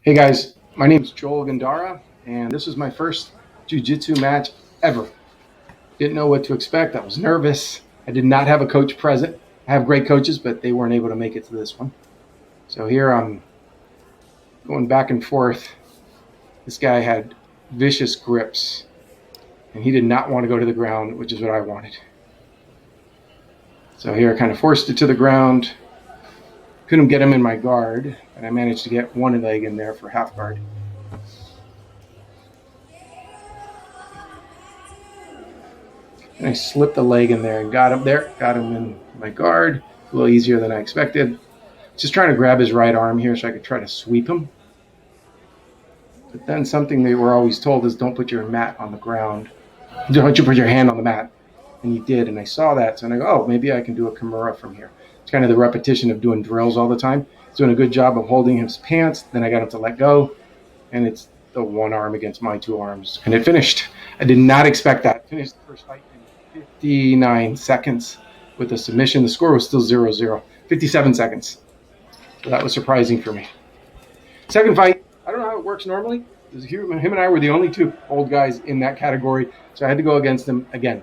Hey guys, my name is Joel Gandara, and this was my first Jiu-Jitsu match ever. Didn't know what to expect. I was nervous. I did not have a coach present. I have great coaches, but they weren't able to make it to this one. So here I'm going back and forth. This guy had vicious grips, and he did not want to go to the ground, which is what I wanted. So here I kind of forced it to the ground. Couldn't get him in my guard, and I managed to get one leg in there for half guard. And I slipped the leg in there and got him there, got him in my guard. A little easier than I expected. Just trying to grab his right arm here so I could try to sweep him. But then something they were always told is don't put your mat on the ground. Don't you put your hand on the mat. And he did, and I saw that. So I go, oh, maybe I can do a Kimura from here. It's kind of the repetition of doing drills all the time. He's doing a good job of holding his pants. Then I got him to let go. And it's the one arm against my two arms. And it finished. I did not expect that. Finished the first fight in 59 seconds with a submission. The score was still 0-0. 57 seconds. So that was surprising for me. Second fight, I don't know how it works normally. Him and I were the only two old guys in that category. So I had to go against him again.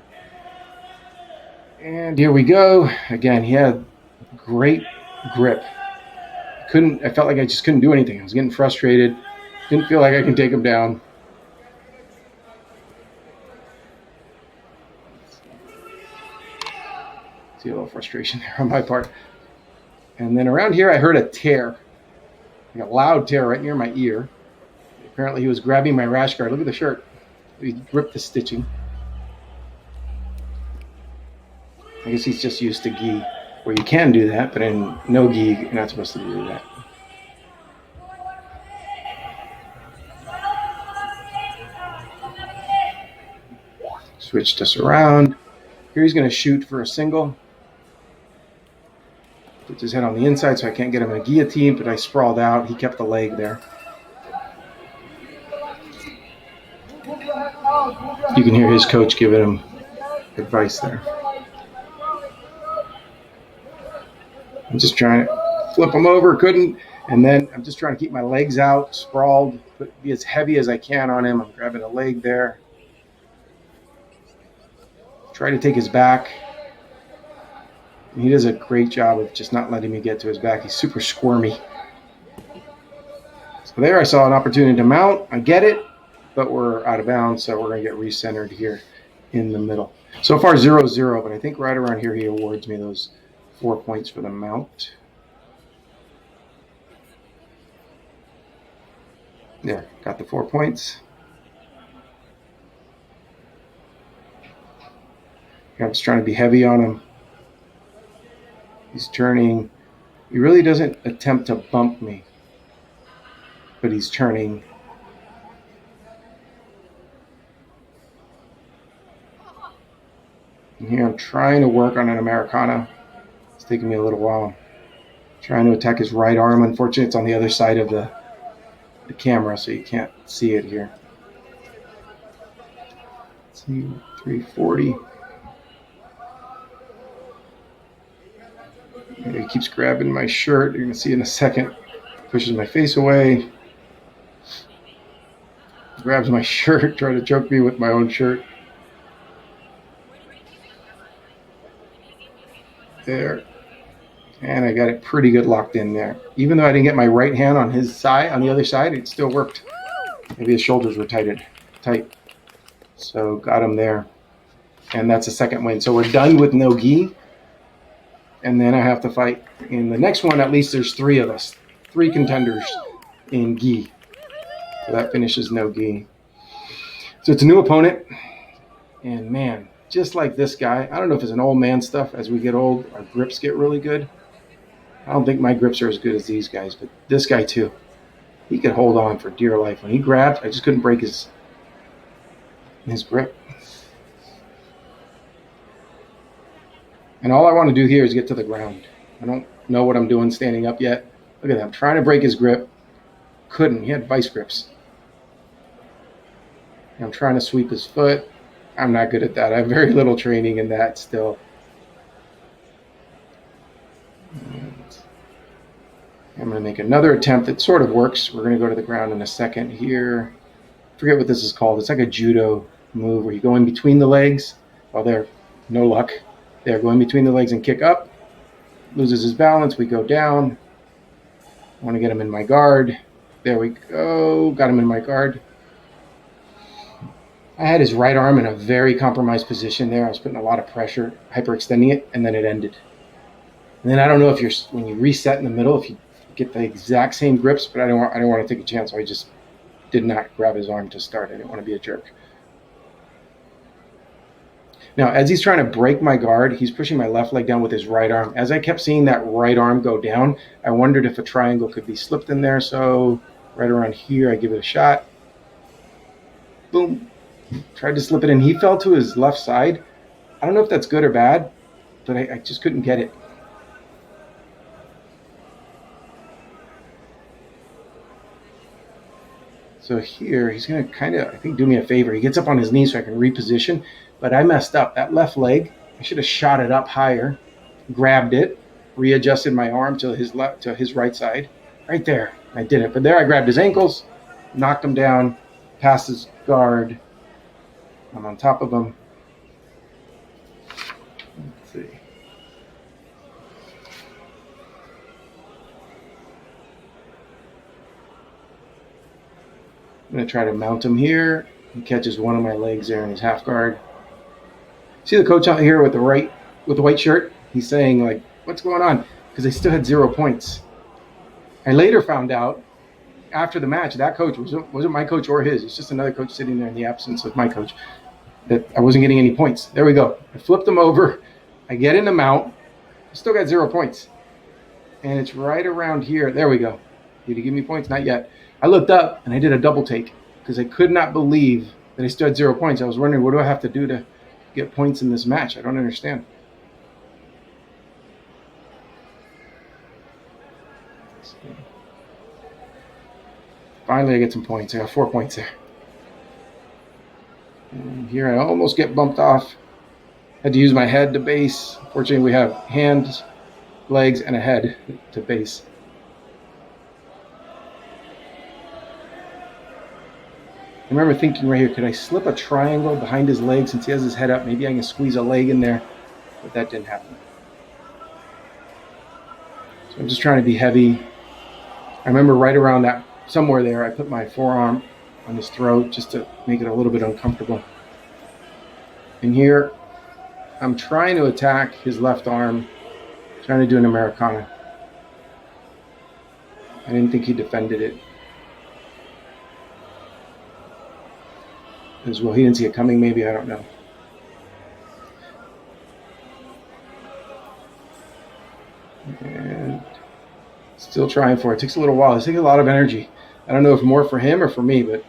And here we go. Again, he had great grip. I felt like I just couldn't do anything. I was getting frustrated. Didn't feel like I could take him down. See a little frustration there on my part. And then around here, I heard a tear, like a loud tear right near my ear. Apparently, he was grabbing my rash guard. Look at the shirt. He ripped the stitching. I guess he's just used to gi, where you can do that, but in no gi, you're not supposed to do that. Switched us around. Here he's going to shoot for a single. Puts his head on the inside so I can't get him in a guillotine, but I sprawled out. He kept the leg there. You can hear his coach giving him advice there. I'm just trying to flip him over, couldn't. And then I'm just trying to keep my legs out, sprawled, be as heavy as I can on him. I'm grabbing a leg there. Try to take his back. And he does a great job of just not letting me get to his back. He's super squirmy. So there I saw an opportunity to mount. I get it, but we're out of bounds, so we're going to get recentered here in the middle. So far 0-0, but I think right around here he awards me those 4 points for the mount. There, got the 4 points. I'm just trying to be heavy on him. He's turning. He really doesn't attempt to bump me, but he's turning. And here I'm trying to work on an Americana. It's taking me a little while. Trying to attack his right arm. Unfortunately, it's on the other side of the camera, so you can't see it here. Let's see, 340. He keeps grabbing my shirt. You're going to see in a second. Pushes my face away. Grabs my shirt, trying to choke me with my own shirt. There. And I got it pretty good locked in there. Even though I didn't get my right hand on his side, on the other side, it still worked. Maybe his shoulders were tight. So got him there. And that's a second win. So we're done with no gi. And then I have to fight in the next one. At least there's 3 of us, 3 contenders in gi. So that finishes no gi. So it's a new opponent. And man, just like this guy, I don't know if it's an old man stuff. As we get old, our grips get really good. I don't think my grips are as good as these guys, but this guy too. He could hold on for dear life. When he grabbed, I just couldn't break his grip. And all I want to do here is get to the ground. I don't know what I'm doing standing up yet. Look at that. I'm trying to break his grip. Couldn't. He had vice grips. And I'm trying to sweep his foot. I'm not good at that. I have very little training in that still. I'm going to make another attempt that sort of works. We're going to go to the ground in a second here. I forget what this is called. It's like a judo move where you go in between the legs. Well, there, no luck. There, go in between the legs and kick up. Loses his balance. We go down. I want to get him in my guard. There we go. Got him in my guard. I had his right arm in a very compromised position there. I was putting a lot of pressure, hyperextending it, and then it ended. And then I don't know if when you reset in the middle, if you get the exact same grips, but I didn't want to take a chance, so I just did not grab his arm to start. I didn't want to be a jerk. Now, as he's trying to break my guard, he's pushing my left leg down with his right arm. As I kept seeing that right arm go down, I wondered if a triangle could be slipped in there. So right around here, I give it a shot. Boom. Tried to slip it in. He fell to his left side. I don't know if that's good or bad, but I just couldn't get it. So here, he's going to kind of, I think, do me a favor. He gets up on his knees so I can reposition, but I messed up. That left leg, I should have shot it up higher, grabbed it, readjusted my arm to his right side. Right there. I didn't. But there I grabbed his ankles, knocked him down, passed his guard. I'm on top of him. Let's see. I'm going to try to mount him here. He catches one of my legs there in his half guard. See the coach out here with the white shirt? He's saying, like, what's going on? Because they still had 0 points. I later found out after the match that coach wasn't my coach or his. It's just another coach sitting there in the absence of my coach. That I wasn't getting any points. There we go. I flipped him over. I get in the mount. I still got 0 points. And it's right around here. There we go. Did he give me points? Not yet. I looked up and I did a double take because I could not believe that I still had 0 points. I was wondering, what do I have to do to get points in this match? I don't understand. Finally, I get some points. I got 4 points there. And here I almost get bumped off. Had to use my head to base. Fortunately, we have hands, legs, and a head to base. I remember thinking right here, could I slip a triangle behind his leg since he has his head up? Maybe I can squeeze a leg in there, but that didn't happen. So I'm just trying to be heavy. I remember right around that, somewhere there, I put my forearm on his throat just to make it a little bit uncomfortable. And here, I'm trying to attack his left arm, trying to do an Americana. I didn't think he defended it as well. He didn't see it coming, maybe, I don't know. And still trying for it. It takes a little while. It takes a lot of energy. I don't know if more for him or for me, but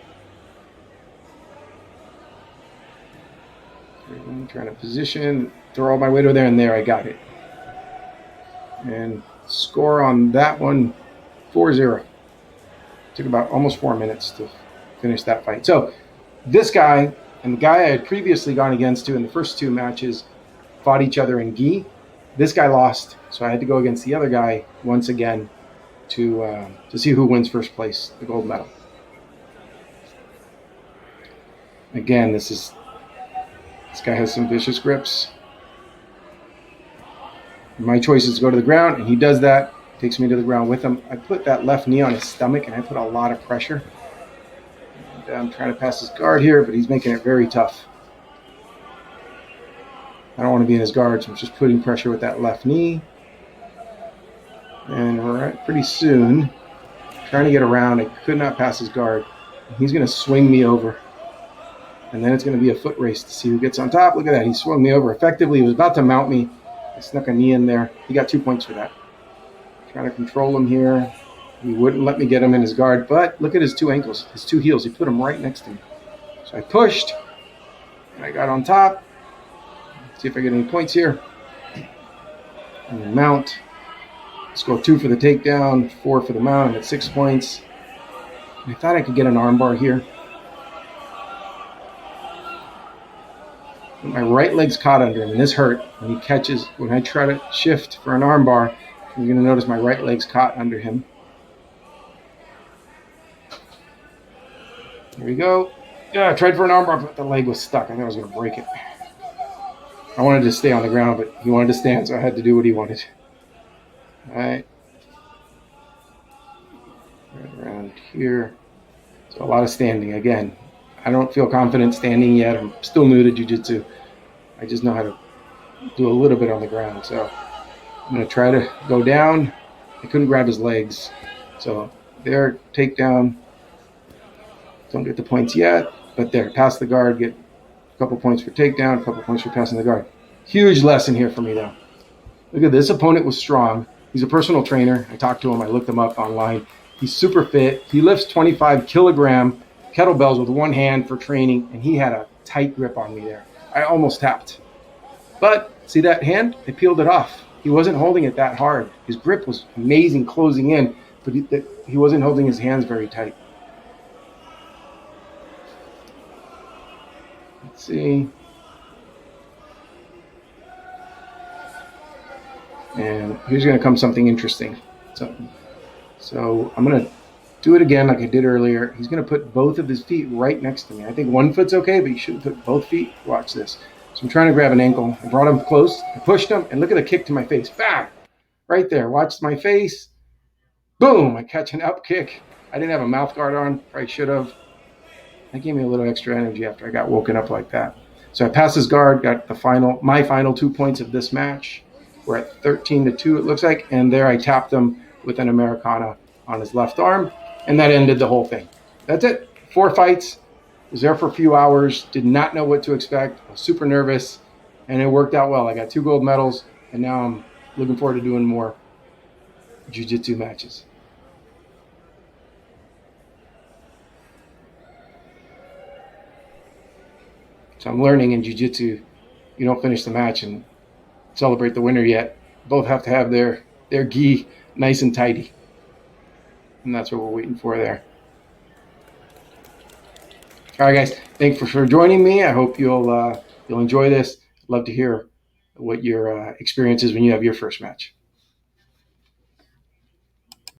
I'm trying to position, throw all my weight over there, and there I got it. And score on that one, 4-0. Took about almost 4 minutes to finish that fight. So this guy and the guy I had previously gone against in the first 2 matches fought each other in gi. This guy lost, so I had to go against the other guy once again to see who wins first place, the gold medal. Again, this guy has some vicious grips. My choice is to go to the ground, and he does that, takes me to the ground with him. I put that left knee on his stomach, and I put a lot of pressure. And I'm trying to pass his guard here, but he's making it very tough. I don't want to be in his guard, so I'm just putting pressure with that left knee. And pretty soon, trying to get around, I could not pass his guard. He's going to swing me over. And then it's going to be a foot race to see who gets on top. Look at that. He swung me over. Effectively, he was about to mount me. I snuck a knee in there. He got 2 points for that. Trying to control him here. He wouldn't let me get him in his guard. But look at his 2 ankles, his 2 heels. He put them right next to me. So I pushed, and I got on top. See if I get any points here. And then mount. Let's go 2 for the takedown, 4 for the mount. I'm at 6 points. I thought I could get an armbar here. My right leg's caught under him, and this hurt. When he catches, when I try to shift for an armbar, you're going to notice my right leg's caught under him. Here we go. Yeah, I tried for an armbar, but the leg was stuck. I thought I was going to break it. I wanted to stay on the ground, but he wanted to stand, so I had to do what he wanted. All right. Right around here. So a lot of standing. Again, I don't feel confident standing yet. I'm still new to Jiu-Jitsu. I just know how to do a little bit on the ground. So I'm going to try to go down. I couldn't grab his legs. So there, takedown. Don't get the points yet, but there, pass the guard, get a couple points for takedown, a couple points for passing the guard. Huge lesson here for me, though. Look at this opponent was strong. He's a personal trainer. I talked to him. I looked him up online. He's super fit. He lifts 25-kilogram kettlebells with one hand for training, and he had a tight grip on me there. I almost tapped. But see that hand? I peeled it off. He wasn't holding it that hard. His grip was amazing closing in, but he wasn't holding his hands very tight. Let's see. And here's going to come something interesting. So I'm going to do it again like I did earlier. He's going to put both of his feet right next to me. I think one foot's okay, but he shouldn't put both feet. Watch this. So I'm trying to grab an ankle. I brought him close. I pushed him, and look at the kick to my face. Bam! Right there. Watch my face. Boom! I catch an up kick. I didn't have a mouth guard on. Probably should have. That gave me a little extra energy after I got woken up like that. So I passed his guard, got my final 2 points of this match. We're at 13-2, it looks like, and there I tapped him with an Americana on his left arm, and that ended the whole thing. That's it. 4 fights. Was there for a few hours. Did not know what to expect. I was super nervous, and it worked out well. I got 2 gold medals, and now I'm looking forward to doing more jiu-jitsu matches. So I'm learning in jiu-jitsu, you don't finish the match and celebrate the winner yet. Both have to have their gi nice and tidy. And that's what we're waiting for there. All right, guys. Thanks for joining me. I hope you'll enjoy this. I'd love to hear what your experience is when you have your first match.